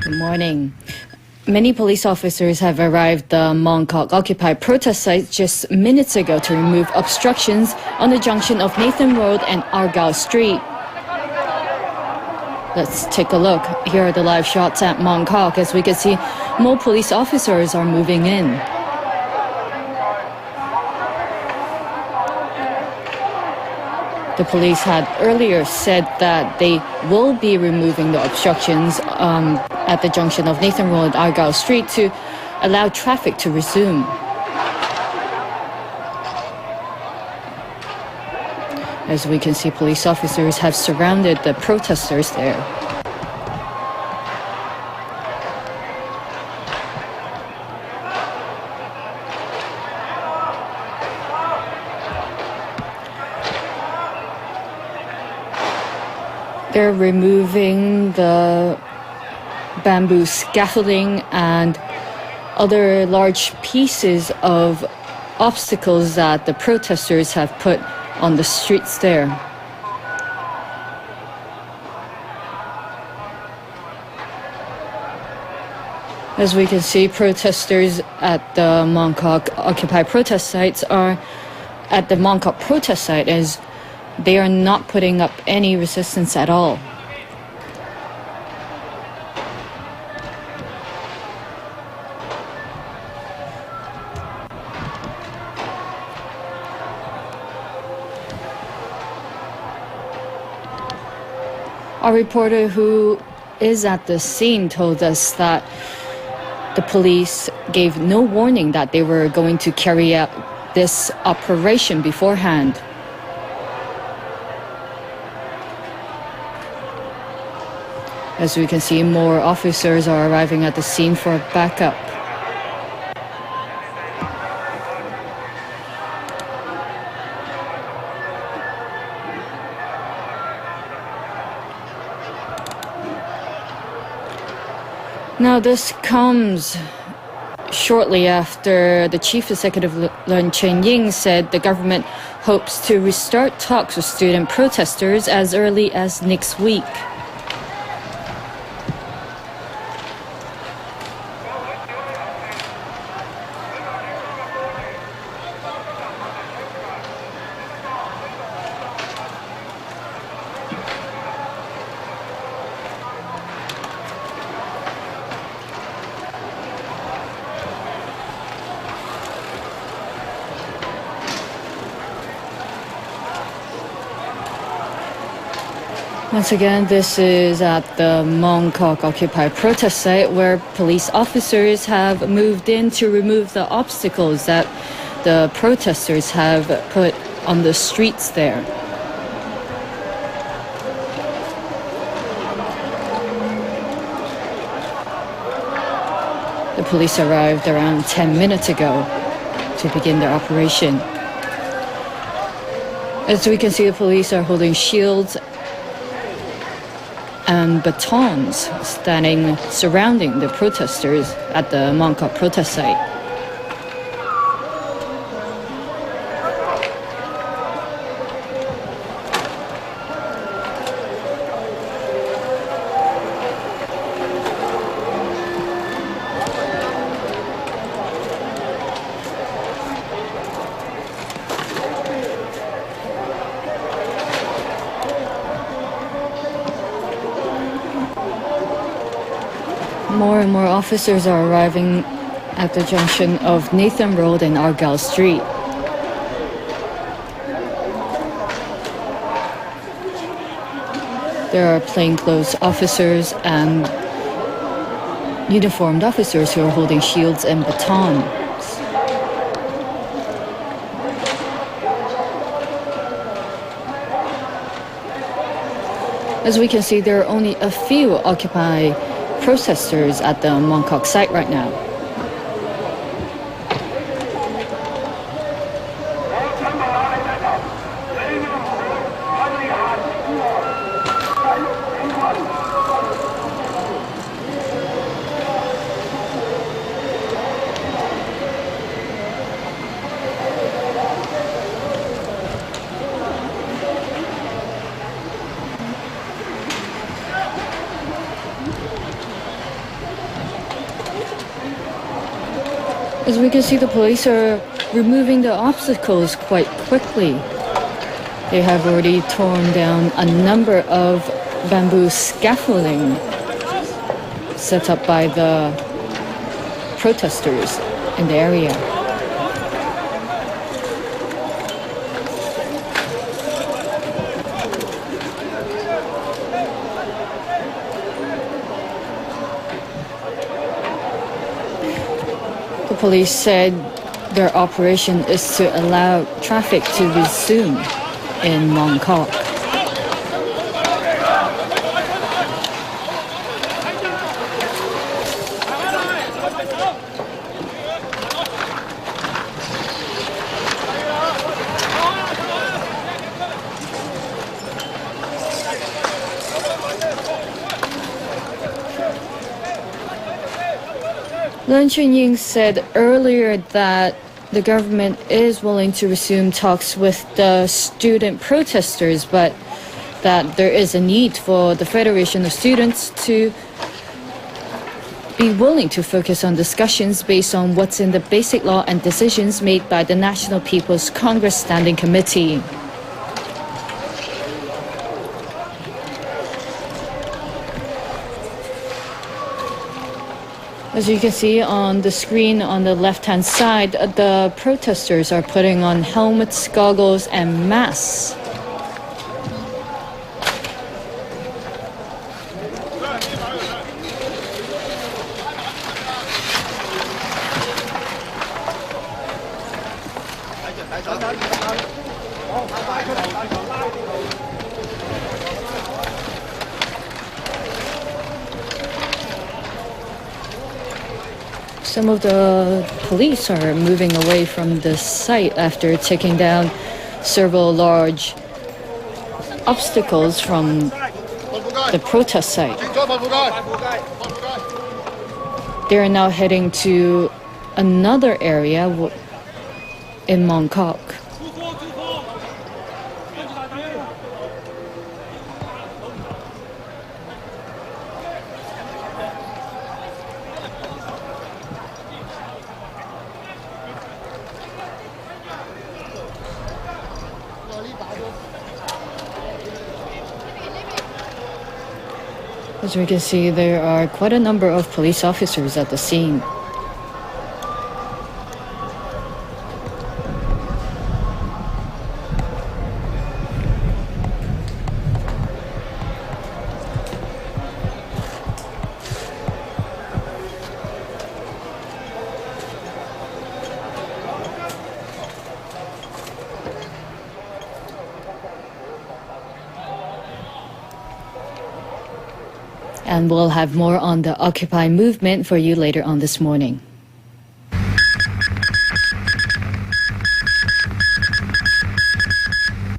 Good morning. Many police officers have arrived at the Mongkok Occupy protest site just minutes ago to remove obstructions on the junction of Nathan Road and Argyle Street. Let's take a look. Here are the live shots at Mongkok. As we can see, more police officers are moving in. The police had earlier said that they will be removing the obstructions at the junction of Nathan Road and Argyle Street to allow traffic to resume. As we can see, police officers have surrounded the protesters there. They're removing the bamboo scaffolding and other large pieces of obstacles that the protesters have put on the streets there. As we can see, protesters at the Mongkok Occupy protest sites are at the Mongkok protest site as they are not putting up any resistance at all. Our reporter who is at the scene told us that the police gave no warning that they were going to carry out this operation beforehand. As we can see, more officers are arriving at the scene for backup. Now, this comes shortly after the Chief Executive Leung Chun-ying said the government hopes to restart talks with student protesters as early as next week. Once again, this is at the Mongkok Occupy protest site where police officers have moved in to remove the obstacles that the protesters have put on the streets there. The police arrived around 10 minutes ago to begin their operation. As we can see, the police are holding shields and batons standing surrounding the protesters at the Mongkok protest site. More and more officers are arriving at the junction of Nathan Road and Argyle Street. There are plainclothes officers and uniformed officers who are holding shields and batons. As we can see, there are only a few Occupy protesters at the Mongkok site right now. As we can see, the police are removing the obstacles quite quickly. They have already torn down a number of bamboo scaffolding set up by the protesters in the area. The police said their operation is to allow traffic to resume in Mongkok. Leung Chun-ying said earlier that the government is willing to resume talks with the student protesters, but that there is a need for the Federation of Students to be willing to focus on discussions based on what's in the basic law and decisions made by the National People's Congress Standing Committee. As you can see on the screen on the left-hand side, the protesters are putting on helmets, goggles, and masks. Some of the police are moving away from the site after taking down several large obstacles from the protest site. They are now heading to another area in Mongkok. As we can see, there are quite a number of police officers at the scene. And we'll have more on the Occupy movement for you later on this morning.